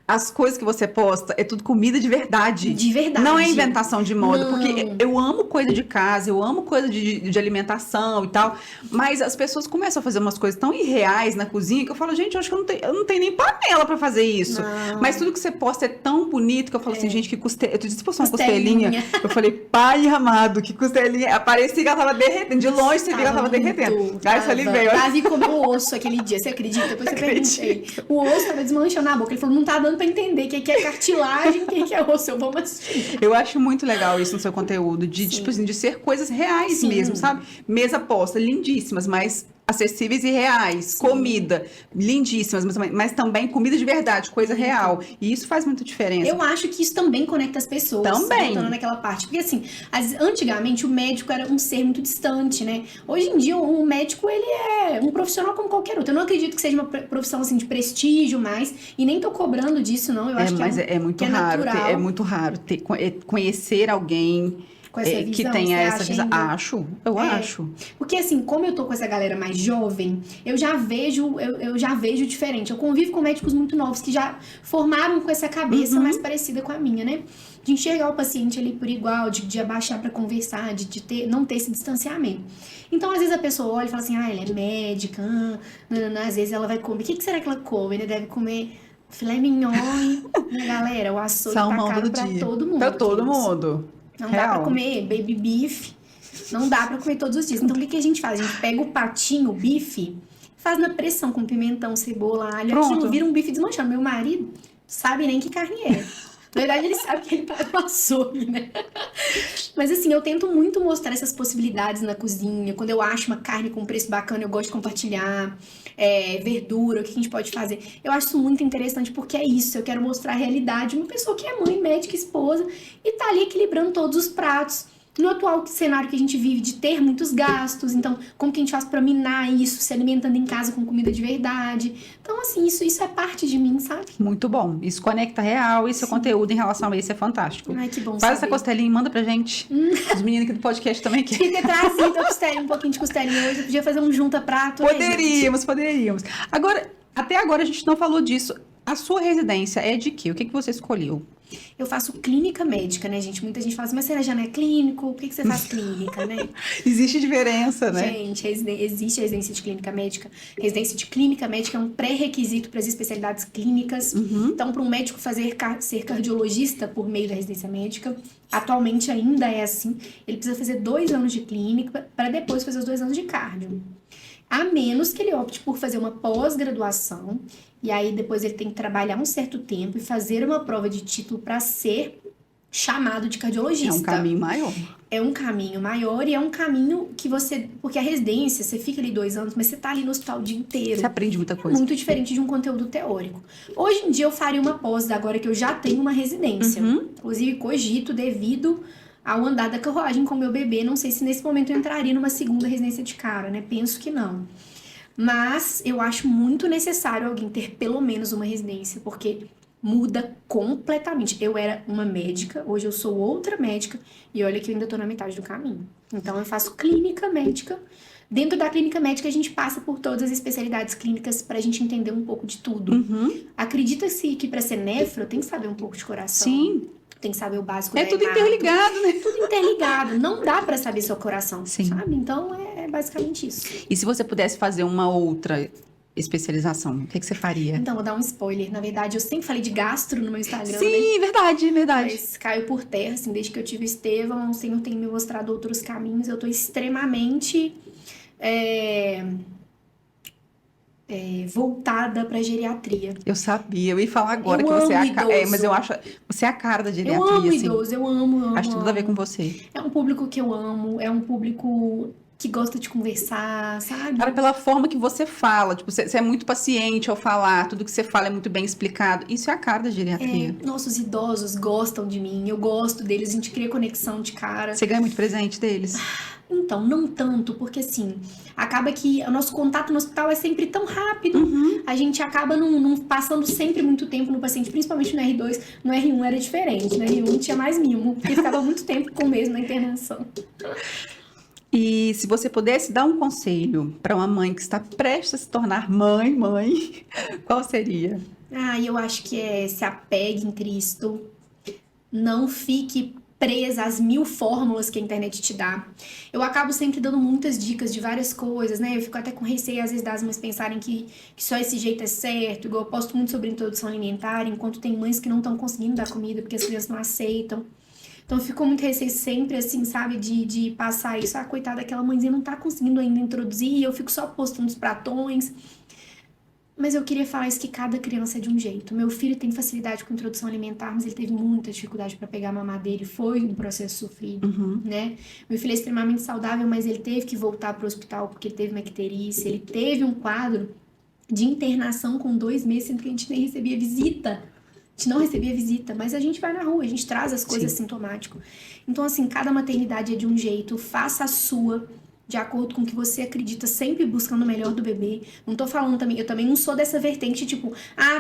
as coisas que você posta é tudo comida de verdade. De verdade. Não é inventação de moda, Não. porque eu amo coisa de casa, eu amo coisa de alimentação e tal, mas as pessoas começam a fazer umas coisas tão irreais na cozinha que eu falo, gente, eu acho que eu não tenho nem panela pra fazer isso. Não. Mas tudo que você posta é tão bonito que eu falo assim, gente, que costelinha. Eu disse, postou uma Costelinha. costelinha. Eu falei, pai amado, que costelinha. Parecia que ela tava derretendo. De longe você viu que ela tava derretendo. Aí eu falei, veio. Davi comeu o osso aquele dia, você acredita? Depois você perguntei. O osso tava desmanchando na boca. Ele falou, não tá dando pra entender o que é cartilagem, o que é osso. Eu vou assistir. Eu acho muito legal isso no seu conteúdo, tipo assim, de ser coisas reais mesmo, sabe? Mesa posta, lindíssimas, mas acessíveis e reais. Comida, lindíssimas, mas também comida de verdade, coisa real. E isso faz muita diferença. Eu acho que isso também conecta as pessoas. Também. Voltando naquela parte. Porque assim, antigamente o médico era um ser muito distante, né? Hoje em dia o médico, ele é um profissional como qualquer outro. Eu não acredito que seja uma profissão assim de prestígio mais. E nem tô cobrando disso, não. Eu acho que é muito que raro. natural. É muito raro conhecer alguém Com essa visão, que tenha você essa acha visão. ainda? Eu acho. Porque assim, como eu tô com essa galera mais jovem, eu já vejo diferente. Eu convivo com médicos muito novos que já formaram com essa cabeça mais parecida com a minha, né? De enxergar o paciente ali por igual, de abaixar pra conversar, não ter esse distanciamento. Então, às vezes a pessoa olha e fala assim, ela é médica, às vezes ela vai comer. O que será que ela come? Ela deve comer filé mignon, né, galera? O açougue tá caro pra todo mundo. Pra todo queridos. mundo. Não dá pra comer baby beef, não dá pra comer todos os dias. Então, o que a gente faz? A gente pega o patinho, o bife, faz na pressão com pimentão, cebola, alho. Pronto. Aquilo vira um bife desmanchado. Meu marido sabe nem que carne é. Na verdade, ele sabe que ele tá no açougue, né? Mas assim, eu tento muito mostrar essas possibilidades na cozinha. Quando eu acho uma carne com preço bacana, eu gosto de compartilhar. Verdura, o que a gente pode fazer. Eu acho isso muito interessante porque é isso. Eu quero mostrar a realidade de uma pessoa que é mãe, médica, esposa e tá ali equilibrando todos os pratos. No atual cenário que a gente vive de ter muitos gastos, então como que a gente faz pra minar isso, se alimentando em casa com comida de verdade. Então assim, isso é parte de mim, sabe? Muito bom. Isso conecta real e seu conteúdo em relação a isso é fantástico. Ai, que bom Faz saber. essa costelinha e manda pra gente. Os meninos aqui do podcast também querem. Queria ter trazido a costelinha, um pouquinho de costelinha hoje. Eu podia fazer um junta-prato, né, gente? Poderíamos. Agora, até agora a gente não falou disso. A sua residência é de quê? O que você escolheu? Eu faço clínica médica, né, gente? Muita gente fala assim, mas você já não é clínico? Por que você faz clínica, né? Existe diferença, né? Gente, existe a residência de clínica médica. Residência de clínica médica é um pré-requisito para as especialidades clínicas. Então, para um médico ser cardiologista por meio da residência médica, atualmente ainda é assim. Ele precisa fazer 2 anos de clínica para depois fazer os 2 anos de cardio. A menos que ele opte por fazer uma pós-graduação, e aí depois ele tem que trabalhar um certo tempo e fazer uma prova de título para ser chamado de cardiologista. É um caminho maior. É um caminho maior e é um caminho que você... Porque a residência, você fica ali 2 anos, mas você tá ali no hospital o dia inteiro. Você aprende muita coisa. Muito diferente de um conteúdo teórico. Hoje em dia eu faria uma pós, agora que eu já tenho uma residência. Inclusive cogito devido ao andar da carruagem com meu bebê. Não sei se nesse momento eu entraria numa segunda residência de cara, né? Penso que não. Mas eu acho muito necessário alguém ter pelo menos uma residência, porque muda completamente. Eu era uma médica, hoje eu sou outra médica, e olha que eu ainda tô na metade do caminho. Então eu faço clínica médica. Dentro da clínica médica a gente passa por todas as especialidades clínicas pra gente entender um pouco de tudo. Acredita-se que pra ser nefro tem que saber um pouco de coração. Sim. Tem que saber o básico da É tudo hemato. interligado, né? Tudo interligado. Não dá pra saber seu coração, Sim. sabe? Então é basicamente isso. E se você pudesse fazer uma outra especialização, o que você faria? Então, vou dar um spoiler. Na verdade, eu sempre falei de gastro no meu Instagram, né? Sim, verdade. Mas caiu por terra, assim, desde que eu tive o Estevão, o Senhor tem me mostrado outros caminhos. Eu tô extremamente voltada pra geriatria. Eu sabia, eu ia falar agora Eu que você é amo a idoso. mas eu acho você é a cara da Eu geriatria, amo assim. idoso, eu amo. Acho tudo a ver com você. É um público que eu amo, é um público que gosta de conversar, sabe? Cara, pela forma que você fala, tipo, você é muito paciente ao falar, tudo que você fala é muito bem explicado. Isso é a cara da geriatria. Nossos idosos gostam de mim, eu gosto deles, a gente cria conexão de cara. Você ganha muito presente deles? Então, não tanto, porque assim, acaba que o nosso contato no hospital é sempre tão rápido, a gente acaba não passando sempre muito tempo no paciente, principalmente no R2. No R1 era diferente, no R1 tinha mais mimo, porque ficava muito tempo com o mesmo na internação. E se você pudesse dar um conselho para uma mãe que está prestes a se tornar mãe, qual seria? Eu acho que se apegue em Cristo, não fique presa às 1000 fórmulas que a internet te dá. Eu acabo sempre dando muitas dicas de várias coisas, né? Eu fico até com receio, às vezes, das mães pensarem que só esse jeito é certo. Igual eu posto muito sobre introdução alimentar, enquanto tem mães que não estão conseguindo dar comida porque as crianças não aceitam. Então, ficou muito receio sempre, assim, sabe, de passar isso. Coitada, aquela mãezinha não tá conseguindo ainda introduzir, eu fico só postando os pratões. Mas eu queria falar isso, que cada criança é de um jeito. Meu filho tem facilidade com introdução alimentar, mas ele teve muita dificuldade para pegar a mamadeira e foi um processo sofrido, né? Meu filho é extremamente saudável, mas ele teve que voltar para o hospital porque ele teve uma icterícia, ele teve um quadro de internação com 2 meses, sendo que a gente nem recebia visita. A gente não recebia visita, mas a gente vai na rua, a gente traz as coisas sintomáticas. Então, assim, cada maternidade é de um jeito, faça a sua, de acordo com o que você acredita, sempre buscando o melhor do bebê. Não tô falando também, eu também não sou dessa vertente, tipo,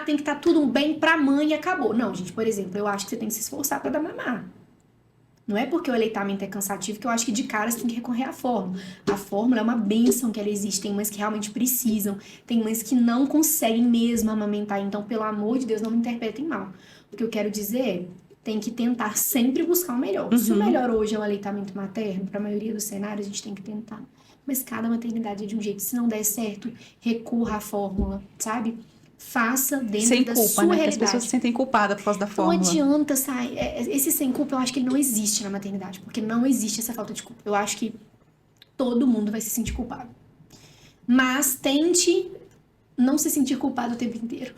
tem que estar tudo bem pra mãe e acabou. Não, gente, por exemplo, eu acho que você tem que se esforçar pra dar mamar. Não é porque o aleitamento é cansativo que eu acho que de cara você tem que recorrer à fórmula. A fórmula é uma bênção que ela existe. Tem mães que realmente precisam. Tem mães que não conseguem mesmo amamentar. Então, pelo amor de Deus, não me interpretem mal. O que eu quero dizer é, tem que tentar sempre buscar o melhor. Se o melhor hoje é o aleitamento materno, para a maioria dos cenários, a gente tem que tentar. Mas cada maternidade é de um jeito. Se não der certo, recorra à fórmula, sabe? Faça dentro sem da culpa, sua né? realidade. As pessoas se sentem culpadas por causa da fórmula. Não adianta, sabe? Esse sem culpa, eu acho que ele não existe na maternidade, porque não existe essa falta de culpa. Eu acho que todo mundo vai se sentir culpado. Mas tente não se sentir culpado o tempo inteiro.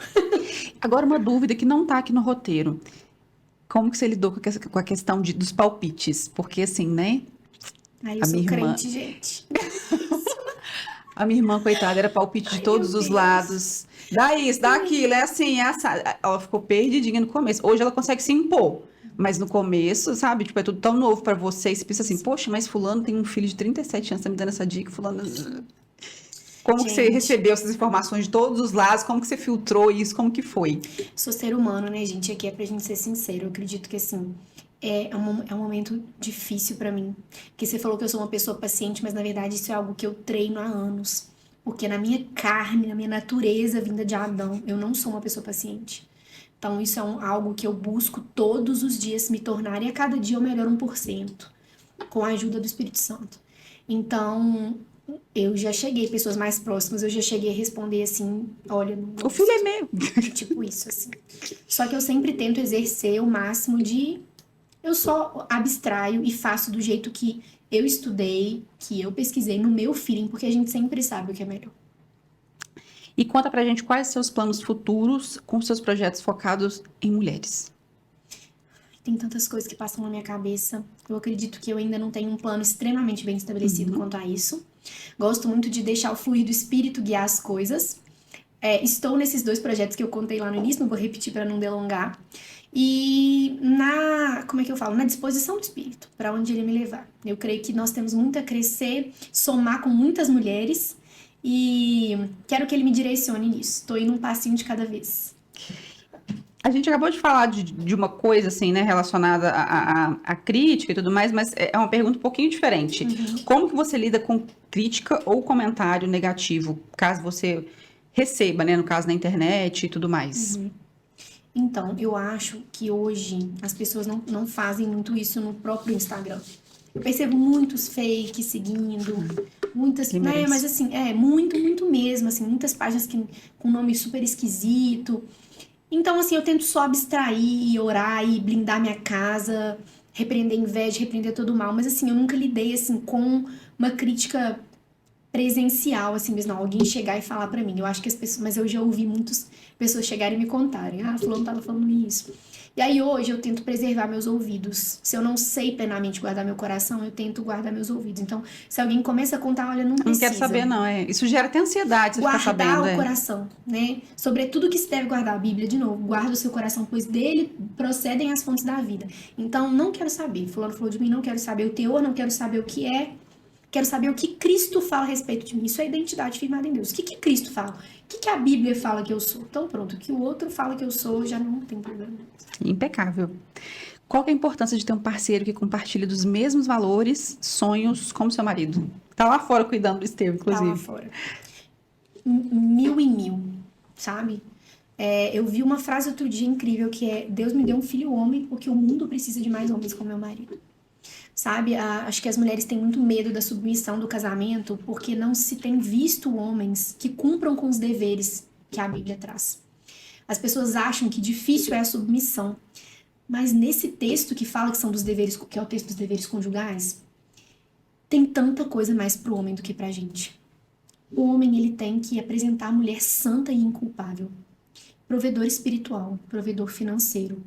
Agora, uma dúvida que não tá aqui no roteiro. Como que você lidou com a questão dos palpites? Porque assim, né? Eu sou crente, gente. A minha irmã, coitada, era palpite de todos os lados. Dá isso, dá aquilo, é assim, é assado. Ela ficou perdidinha no começo. Hoje ela consegue se impor. Mas no começo, sabe? Tipo, é tudo tão novo pra você. E você pensa assim, poxa, mas fulano tem um filho de 37 anos, tá me dando essa dica, fulano... Como que você recebeu essas informações de todos os lados? Como que você filtrou isso? Como que foi? Sou ser humano, né, gente? Aqui é pra gente ser sincero. Eu acredito que, assim, é um momento difícil pra mim. Porque você falou que eu sou uma pessoa paciente, mas, na verdade, isso é algo que eu treino há anos. Porque na minha carne, na minha natureza vinda de Adão, eu não sou uma pessoa paciente. Então, isso é algo que eu busco todos os dias me tornar, e a cada dia eu melhoro 1%, com a ajuda do Espírito Santo. Então, eu já cheguei, pessoas mais próximas, eu já cheguei a responder assim, olha... O filho é meu! Tipo isso, assim. Só que eu sempre tento exercer o máximo de... Eu só abstraio e faço do jeito que eu estudei, que eu pesquisei no meu feeling, porque a gente sempre sabe o que é melhor. E conta pra gente quais seus planos futuros com seus projetos focados em mulheres. Tem tantas coisas que passam na minha cabeça. Eu acredito que eu ainda não tenho um plano extremamente bem estabelecido quanto a isso. Gosto muito de deixar o fluir do espírito guiar as coisas. Estou nesses 2 projetos que eu contei lá no início, não vou repetir para não delongar. E como é que eu falo? Na disposição do espírito, para onde ele me levar. Eu creio que nós temos muito a crescer, somar com muitas mulheres, e quero que ele me direcione nisso. Estou indo um passinho de cada vez. A gente acabou de falar de uma coisa, assim, né, relacionada à crítica e tudo mais, mas é uma pergunta um pouquinho diferente. Como que você lida com crítica ou comentário negativo, caso você receba, né, no caso na internet e tudo mais? Então, eu acho que hoje as pessoas não fazem muito isso no próprio Instagram. Eu percebo muitos fakes seguindo, muitas, né, mas assim, muito, muito mesmo, assim, muitas páginas com nome super esquisito. Então, assim, eu tento só abstrair, orar e blindar minha casa, repreender inveja, repreender todo o mal. Mas, assim, eu nunca lidei, assim, com uma crítica presencial, assim mesmo, não, alguém chegar e falar pra mim. Eu acho que as pessoas, mas eu já ouvi muitas pessoas chegarem e me contarem, fulano tava falando isso. E aí hoje eu tento preservar meus ouvidos. Se eu não sei plenamente guardar meu coração, eu tento guardar meus ouvidos. Então, se alguém começa a contar, olha, não precisa. Não quero saber, não. Isso gera até ansiedade, você ficar sabendo. Guardar o coração, né? Sobretudo que se deve guardar a Bíblia, de novo, guarda o seu coração, pois dele procedem as fontes da vida. Então, não quero saber. Fulano falou de mim, não quero saber o teor, não quero saber o que é. Quero saber o que Cristo fala a respeito de mim. Isso é identidade firmada em Deus. O que Cristo fala? O que a Bíblia fala que eu sou? Então, pronto. O que o outro fala que eu sou, já não tem problema. Impecável. Qual que é a importância de ter um parceiro que compartilhe dos mesmos valores, sonhos, como seu marido? Tá lá fora cuidando do Estevão, inclusive. Tá lá fora. 1000 em 1000, sabe? Eu vi uma frase outro dia incrível que é: Deus me deu um filho homem porque o mundo precisa de mais homens como meu marido. Sabe, acho que as mulheres têm muito medo da submissão do casamento porque não se tem visto homens que cumpram com os deveres que a Bíblia traz. As pessoas acham que difícil é a submissão, mas nesse texto que fala que são dos deveres, que é o texto dos deveres conjugais, tem tanta coisa mais pro homem do que pra gente. O homem, ele tem que apresentar a mulher santa e inculpável, provedor espiritual, provedor financeiro.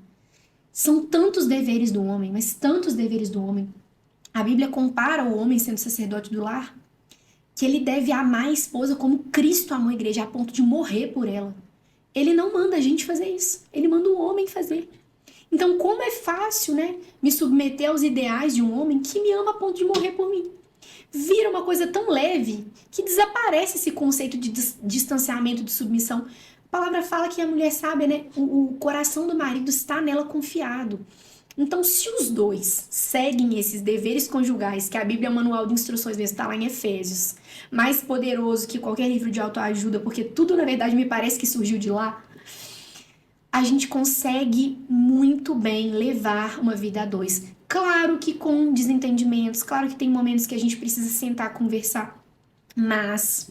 São tantos deveres do homem, mas tantos deveres do homem. A Bíblia compara o homem sendo sacerdote do lar, que ele deve amar a esposa como Cristo amou a igreja, a ponto de morrer por ela. Ele não manda a gente fazer isso, ele manda o homem fazer. Então, como é fácil, né, me submeter aos ideais de um homem que me ama a ponto de morrer por mim. Vira uma coisa tão leve que desaparece esse conceito de distanciamento, de submissão. A palavra fala que a mulher sabe, né? O coração do marido está nela confiado. Então, se os dois seguem esses deveres conjugais, que a Bíblia Manual de Instruções mesmo está lá em Efésios, mais poderoso que qualquer livro de autoajuda, porque tudo, na verdade, me parece que surgiu de lá, a gente consegue muito bem levar uma vida a dois. Claro que com desentendimentos, claro que tem momentos que a gente precisa sentar, conversar, mas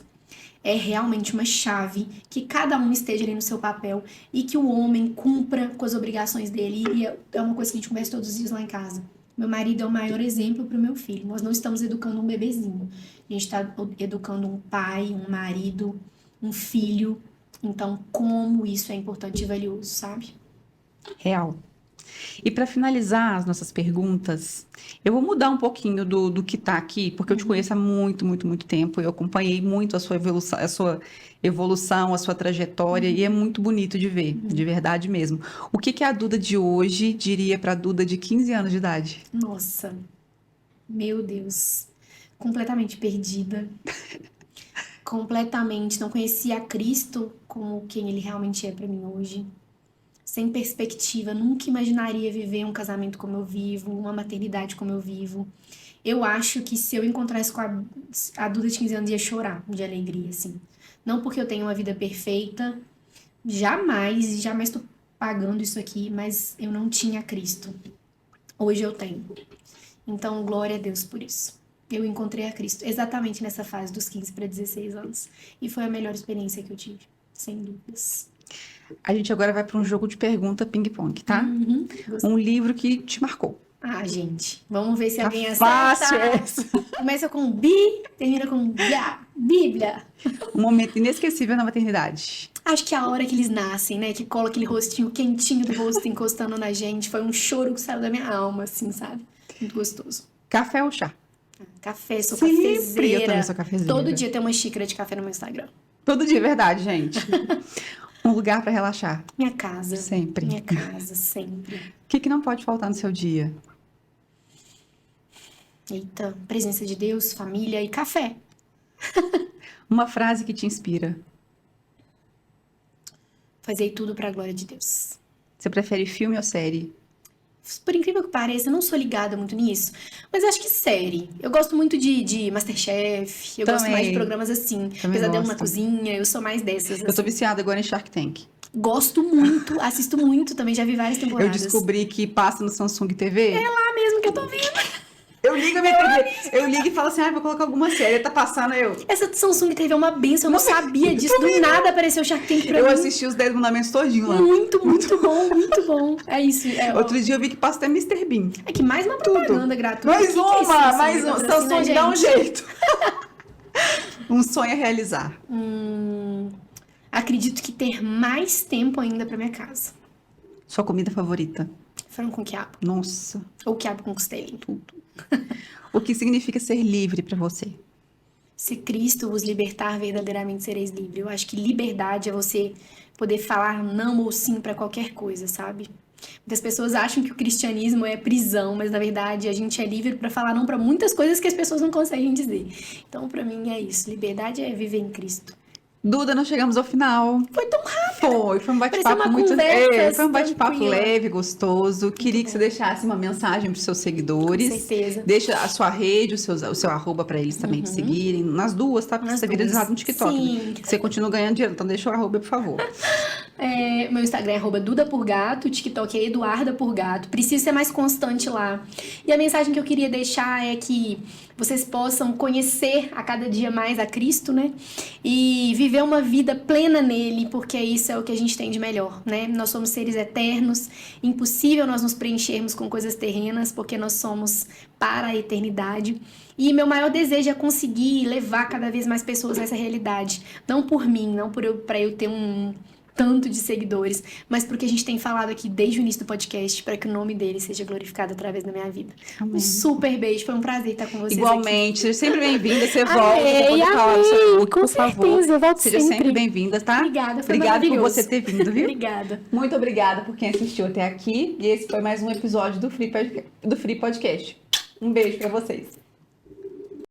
é realmente uma chave que cada um esteja ali no seu papel e que o homem cumpra com as obrigações dele. E é uma coisa que a gente conversa todos os dias lá em casa. Meu marido é o maior exemplo para o meu filho. Nós não estamos educando um bebezinho. A gente está educando um pai, um marido, um filho. Então, como isso é importante e valioso, sabe? Real. E para finalizar as nossas perguntas, eu vou mudar um pouquinho do que está aqui, porque eu te conheço há muito, muito, muito tempo. Eu acompanhei muito a sua evolução, a sua trajetória, e é muito bonito de ver, de verdade mesmo. O que a Duda de hoje diria para a Duda de 15 anos de idade? Nossa, meu Deus, completamente perdida. Completamente, não conhecia Cristo como quem ele realmente é para mim hoje. Sem perspectiva, nunca imaginaria viver um casamento como eu vivo, uma maternidade como eu vivo. Eu acho que se eu encontrasse com a Duda de 15 anos, ia chorar de alegria, assim. Não porque eu tenho uma vida perfeita, jamais estou pagando isso aqui, mas eu não tinha Cristo. Hoje eu tenho. Então, glória a Deus por isso. Eu encontrei a Cristo exatamente nessa fase dos 15 para 16 anos. E foi a melhor experiência que eu tive, sem dúvidas. A gente agora vai para um jogo de pergunta ping-pong, tá? Um livro que te marcou. Gente, vamos ver se alguém acerta. Fácil essa. Começa com bi, termina com Bia, Bíblia. Um momento inesquecível na maternidade. Acho que a hora que eles nascem, né? Que cola aquele rostinho quentinho do rosto encostando na gente. Foi um choro que saiu da minha alma, assim, sabe? Muito gostoso. Café ou chá? Café, sou Sempre, cafezeira. eu também sou cafezeira. Todo dia tem uma xícara de café no meu Instagram. Todo dia, verdade, gente. Um lugar para relaxar. Minha casa. Sempre. Minha casa, sempre. O que não pode faltar no seu dia? Eita, presença de Deus, família e café. Uma frase que te inspira. Fazei tudo pra glória de Deus. Você prefere filme ou série? Por incrível que pareça, eu não sou ligada muito nisso, mas acho que série. Eu gosto muito de MasterChef, eu gosto mais de programas assim. Pesadelo na Cozinha, eu sou mais dessas. Eu tô viciada agora em Shark Tank. Gosto muito, assisto muito também, já vi várias temporadas. Eu descobri que passa no Samsung TV. É lá mesmo que eu tô vendo. Eu ligo a minha TV, eu ligo e falo assim, vou colocar alguma série, tá passando eu. Essa Samsung TV é uma benção, eu não sabia disso, do nada apareceu o Shark Tank pra mim. Eu assisti os 10 mandamentos todinho lá. Muito bom, muito bom. É isso. Outro dia eu vi que passa até Mr. Bean. É que mais uma propaganda gratuita. Mais uma, Samsung dá um jeito. Um sonho a realizar. Acredito que ter mais tempo ainda pra minha casa. Sua comida favorita? Frango com quiabo. Nossa, Ou quiabo com costelinha. tudo. O que significa ser livre pra você? Se Cristo vos libertar, verdadeiramente sereis livres. Eu acho que liberdade é você poder falar não ou sim pra qualquer coisa, sabe? Muitas pessoas acham que o cristianismo é prisão, mas na verdade a gente é livre pra falar não pra muitas coisas que as pessoas não conseguem dizer. Então, pra mim é isso. Liberdade é viver em Cristo. Duda, nós chegamos ao final. Foi tão rápido. Foi um Parecia bate-papo uma muito. conversa Foi um bate-papo tranquila. leve, gostoso. Queria que você deixasse uma mensagem para os seus seguidores. Com certeza. Deixa a sua rede, o seu arroba para eles também te seguirem. Nas duas, tá? Porque Nas você é viralizado duas. no TikTok. Sim. Que você continua ganhando dinheiro. Então deixa o arroba, por favor. Meu Instagram é @dudapurgato, o TikTok é Eduarda por Gato. Preciso ser mais constante lá. E a mensagem que eu queria deixar é que vocês possam conhecer a cada dia mais a Cristo, né? E viver uma vida plena nele, porque isso é o que a gente tem de melhor, né? Nós somos seres eternos, impossível nós nos preenchermos com coisas terrenas, porque nós somos para a eternidade. E meu maior desejo é conseguir levar cada vez mais pessoas a essa realidade. Não por mim, não para eu ter um tanto de seguidores, mas porque a gente tem falado aqui desde o início do podcast para que o nome dele seja glorificado através da minha vida. Amém. Um super beijo, foi um prazer estar com vocês Igualmente, seja sempre bem-vinda. Você Amei, volta, você pode falar no seu look, com por favor. certeza, eu volto Seja sempre bem-vinda, tá? Obrigada, foi Obrigada por maravilhoso. você ter vindo, viu? Obrigada. Muito obrigada por quem assistiu até aqui. E esse foi mais um episódio do Free Podcast. Um beijo pra vocês.